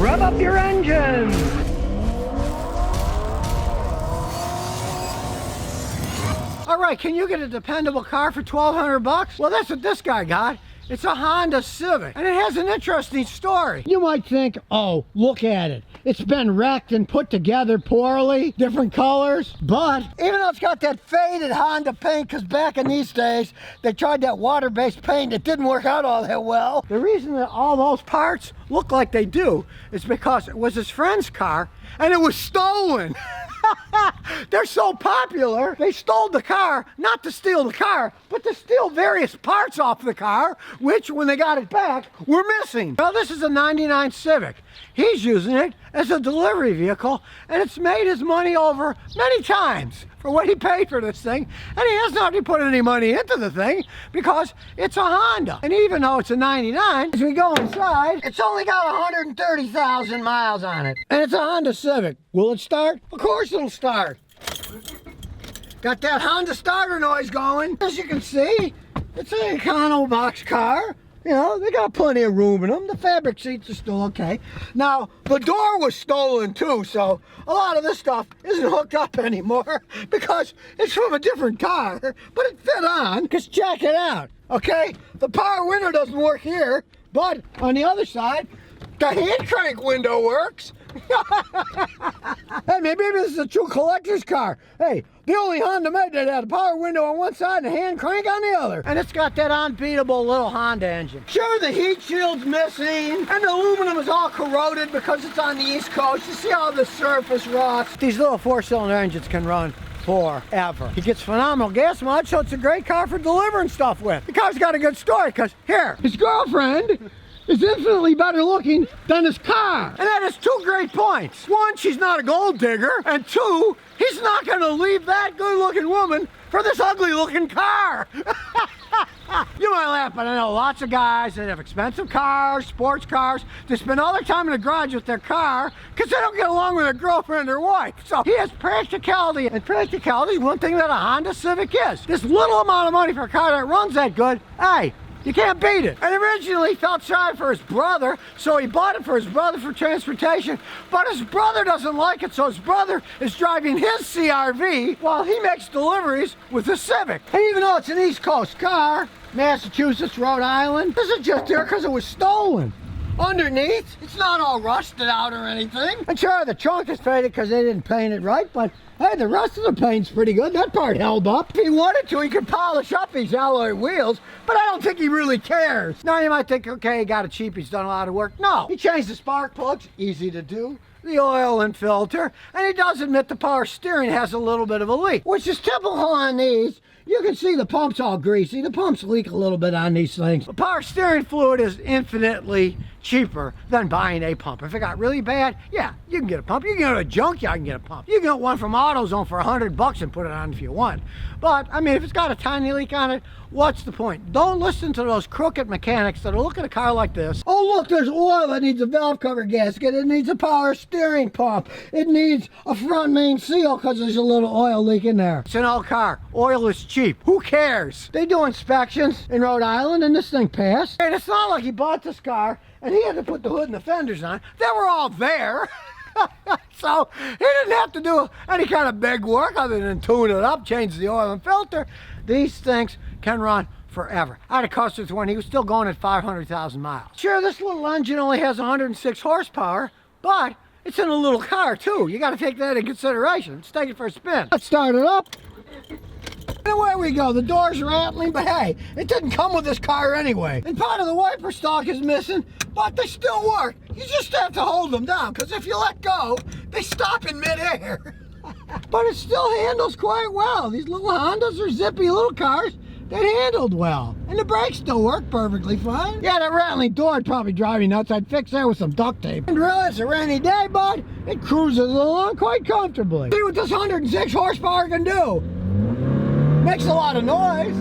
Rev up your engines. All right, can you get a dependable car for $1,200? Well, that's what this guy got. It's a Honda Civic, and it has an interesting story. You might think, oh, look at it. It's been wrecked and put together poorly, different colors. But even though it's got that faded Honda paint, because back in these days, they tried that water-based paint. It didn't work out all that well. The reason that all those parts look like they do is because it was his friend's car, and it was stolen. They're so popular, they stole the car, not to steal the car, but to steal various parts off the car, which, when they got it back, were missing. Now, this is a '99 Civic. He's using it as a delivery vehicle, and it's made his money over many times for what he paid for this thing, and he has not to put any money into the thing because it's a Honda. And even though it's a '99, as we go inside, it's only got 130,000 miles on it. And it's a Honda Civic. Will it start? Of course it'll start. Got that Honda starter noise going. As you can see, it's an econo box car. You know, they got plenty of room in them. The fabric seats are still okay. Now, the door was stolen too, so a lot of this stuff isn't hooked up anymore because it's from a different car, but it fit on, because check it out, okay? The power window doesn't work here, but on the other side, the hand crank window works. Hey, maybe this is a true collector's car. Hey, the only Honda made that had a power window on one side and a hand crank on the other. And it's got that unbeatable little Honda engine. Sure, the heat shield's missing, and the aluminum is all corroded because it's on the East Coast. You see how the surface rots. These little four-cylinder engines can run forever. He gets phenomenal gas mileage, so it's a great car for delivering stuff with. The car's got a good story, because here, his girlfriend is infinitely better looking than his car. And that has two great points. One, she's not a gold digger. And two, he's not gonna leave that good looking woman for this ugly looking car. You might laugh, but I know lots of guys that have expensive cars, sports cars, they spend all their time in the garage with their car because they don't get along with their girlfriend or wife. So he has practicality, and practicality is one thing that a Honda Civic is. This little amount of money for a car that runs that good, hey, you can't beat it. And originally he felt sorry for his brother, so he bought it for his brother for transportation, but his brother doesn't like it, so his brother is driving his CRV while he makes deliveries with the Civic. And even though it's an East Coast car, Massachusetts, Rhode Island, this is just there because it was stolen. Underneath, it's not all rusted out or anything. And sure, the trunk is faded because they didn't paint it right, but hey, the rest of the paint's pretty good. That part held up. If he wanted to, he could polish up these alloy wheels, but I don't think he really cares. Now you might think, okay, he got it cheap, he's done a lot of work. No, he changed the spark plugs, easy to do, the oil and filter, and he does admit the power steering has a little bit of a leak, which is typical on these. You can see the pump's all greasy. The pumps leak a little bit on these things. The power steering fluid is infinitely cheaper than buying a pump. If it got really bad, yeah, you can get a pump. You can go to a junkyard and get a pump. You can get one from AutoZone for $100 and put it on if you want. But, I mean, if it's got a tiny leak on it, what's the point? Don't listen to those crooked mechanics that'll look at a car like this. Oh, look, there's oil that needs a valve cover gasket. It needs a power steering pump. It needs a front main seal because there's a little oil leak in there. It's an old car. Oil is cheap. Who cares? They do inspections in Rhode Island and this thing passed. And it's not like he bought this car and he had to put the hood and the fenders on. They were all there. So he didn't have to do any kind of big work other than tune it up, change the oil and filter. These things can run forever. I had a customer when he was still going at 500,000 miles. Sure, this little engine only has 106 horsepower, but it's in a little car too. You got to take that into consideration. Let's take it for a spin. Let's start it up. And away we go. The door's rattling, but hey, it didn't come with this car anyway. And part of the wiper stalk is missing, but they still work. You just have to hold them down, because if you let go, they stop in midair. But it still handles quite well. These little Hondas are zippy little cars that handled well. And the brakes still work perfectly fine. Yeah, that rattling door would probably drive you nuts. I'd fix that with some duct tape. And really, it's a rainy day, bud. It cruises along quite comfortably. See what this 106 horsepower can do. Makes a lot of noise.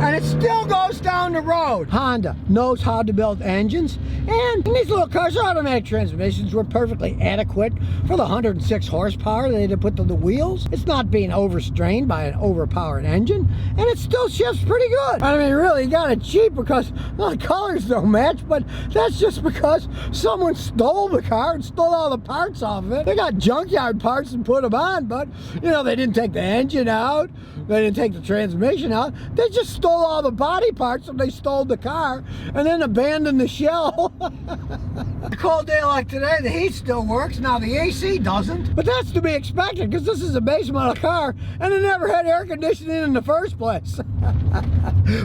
and it still goes down the road. Honda knows how to build engines, and these little cars, automatic transmissions were perfectly adequate for the 106 horsepower they had to put to the wheels. It's not being overstrained by an overpowered engine, and it still shifts pretty good. I mean, really, you got it cheap because the colors don't match, but that's just because someone stole the car and stole all the parts off of it. They got junkyard parts and put them on, but you know, they didn't take the engine out, they didn't take the transmission out, they just stole all the body parts and they stole the car and then abandoned the shell. A cold day like today, the heat still works. Now the AC doesn't, but that's to be expected because this is a base model car and it never had air conditioning in the first place.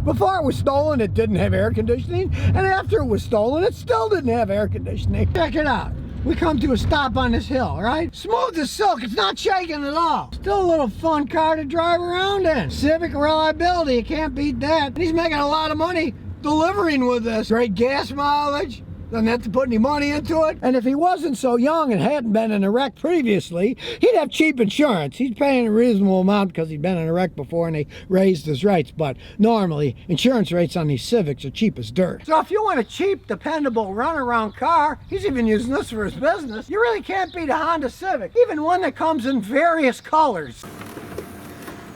Before it was stolen, it didn't have air conditioning, and after it was stolen, it still didn't have air conditioning. Check it out. We come to a stop on this hill, right? Smooth as silk, it's not shaking at all. Still a little fun car to drive around in. Civic reliability, you can't beat that. And he's making a lot of money delivering with this. Great gas mileage. Doesn't have to put any money into it. And if he wasn't so young and hadn't been in a wreck previously, he'd have cheap insurance. He's paying a reasonable amount because he'd been in a wreck before and they raised his rates. But normally, insurance rates on these Civics are cheap as dirt. So if you want a cheap, dependable, runaround car, he's even using this for his business, you really can't beat a Honda Civic, even one that comes in various colors.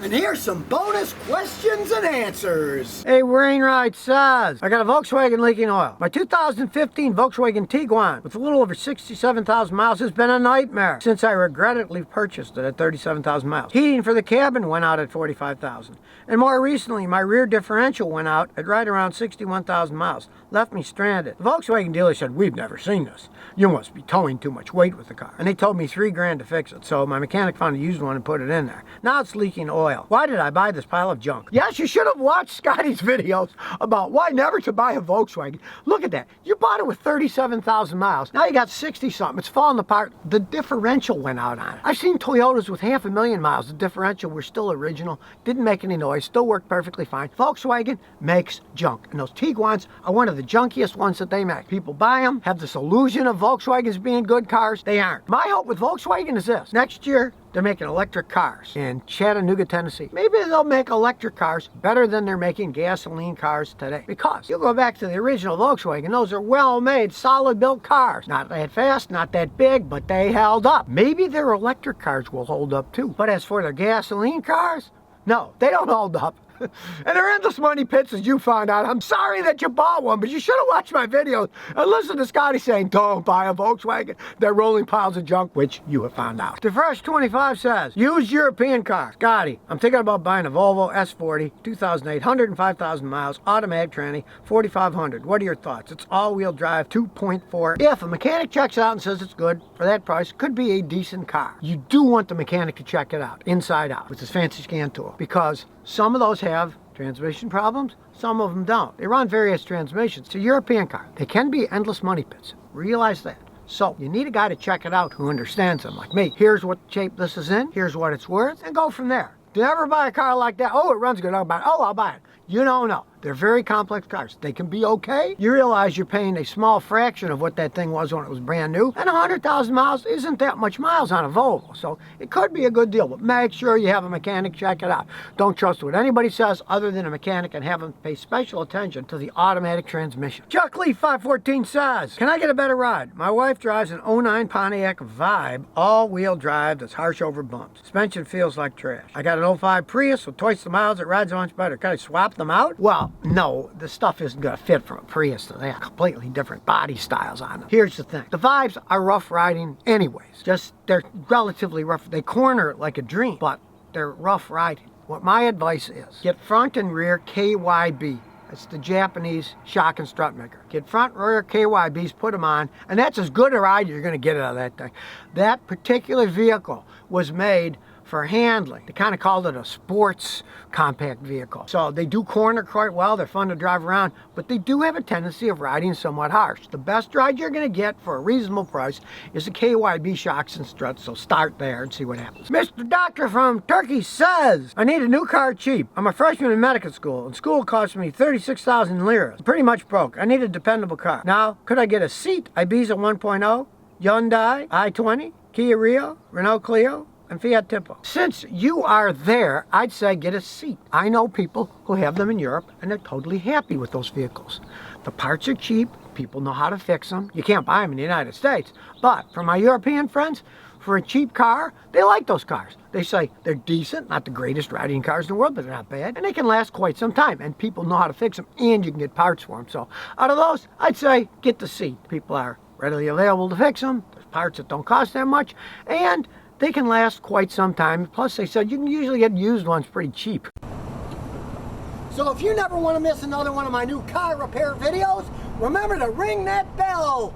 And here's some bonus questions and answers. Hey, Wainwright says, I got a Volkswagen leaking oil. My 2015 Volkswagen Tiguan with a little over 67,000 miles has been a nightmare since I regrettably purchased it at 37,000 miles. Heating for the cabin went out at 45,000. And more recently, my rear differential went out at right around 61,000 miles. Left me stranded. The Volkswagen dealer said, we've never seen this. You must be towing too much weight with the car. And they told me $3,000 to fix it. So my mechanic found a used one and put it in there. Now it's leaking oil. Why did I buy this pile of junk? Yes, you should have watched Scotty's videos about why never to buy a Volkswagen. Look at that. You bought it with 37,000 miles. Now you got 60-something. It's falling apart. The differential went out on it. I've seen Toyotas with 500,000 miles. The differential were still original. Didn't make any noise. Still worked perfectly fine. Volkswagen makes junk. And those Tiguans are one of the junkiest ones that they make. People buy them, have this illusion of Volkswagens being good cars. They aren't. My hope with Volkswagen is this. Next year, they're making electric cars in Chattanooga, Tennessee. Maybe they'll make electric cars better than they're making gasoline cars today. Because you go back to the original Volkswagen, those are well-made, solid-built cars. Not that fast, not that big, but they held up. Maybe their electric cars will hold up too. But as for their gasoline cars, no, they don't hold up. And they're endless money pits, as you found out. I'm sorry that you bought one, but you should have watched my videos and listened to Scotty saying, don't buy a Volkswagen. They're rolling piles of junk, which you have found out. DeFresh25 says, used European car. Scotty, I'm thinking about buying a Volvo S40, 2008, 105,000 miles, automatic tranny, 4,500. What are your thoughts? It's all-wheel drive, 2.4. If a mechanic checks it out and says it's good for that price, it could be a decent car. You do want the mechanic to check it out, inside out, with his fancy scan tool, because some of those have transmission problems, some of them don't. They run various transmissions. It's a European car. They can be endless money pits. Realize that. So you need a guy to check it out who understands them, like me. Here's what shape this is in, here's what it's worth, and go from there. Never buy a car like that. Oh, it runs good, I'll buy it. Oh, I'll buy it. You don't know. They're very complex cars. They can be okay. You realize you're paying a small fraction of what that thing was when it was brand new. And 100,000 miles isn't that much miles on a Volvo. So it could be a good deal, but make sure you have a mechanic check it out. Don't trust what anybody says other than a mechanic, and have them pay special attention to the automatic transmission. Chuck Lee 514 says, can I get a better ride? My wife drives an 09 Pontiac Vibe all-wheel drive that's harsh over bumps. Suspension feels like trash. I got an 05 Prius with twice the miles. It rides much better. Can I swap them out? Well, no, the stuff isn't going to fit from a Prius. They have completely different body styles on them. Here's the thing. The Vibes are rough riding anyways. Just, they're relatively rough. They corner like a dream, but they're rough riding. What my advice is, get front and rear KYB. It's the Japanese shock and strut maker. Get front and rear KYBs, put them on, and that's as good a ride you're going to get out of that thing. That particular vehicle was made for handling. They kind of called it a sports compact vehicle. So they do corner quite well, they're fun to drive around, but they do have a tendency of riding somewhat harsh. The best ride you're going to get for a reasonable price is the KYB shocks and struts, so start there and see what happens. Mr. Doctor from Turkey says, I need a new car cheap. I'm a freshman in medical school, and school cost me 36,000 liras. I'm pretty much broke. I need a dependable car. Now, could I get a Seat, Ibiza 1.0, Hyundai, i20, Kia Rio, Renault Clio, and Fiat Tipo. Since you are there, I'd say get a seat. I know people who have them in Europe, and they're totally happy with those vehicles. The parts are cheap. People know how to fix them. You can't buy them in the United States. But for my European friends, for a cheap car, they like those cars. They say they're decent, not the greatest riding cars in the world, but they're not bad. And they can last quite some time. And people know how to fix them, and you can get parts for them. So out of those, I'd say get the seat. People are readily available to fix them. There's parts that don't cost that much. And they can last quite some time. Plus, they said you can usually get used ones pretty cheap. So if you never want to miss another one of my new car repair videos, remember to ring that bell.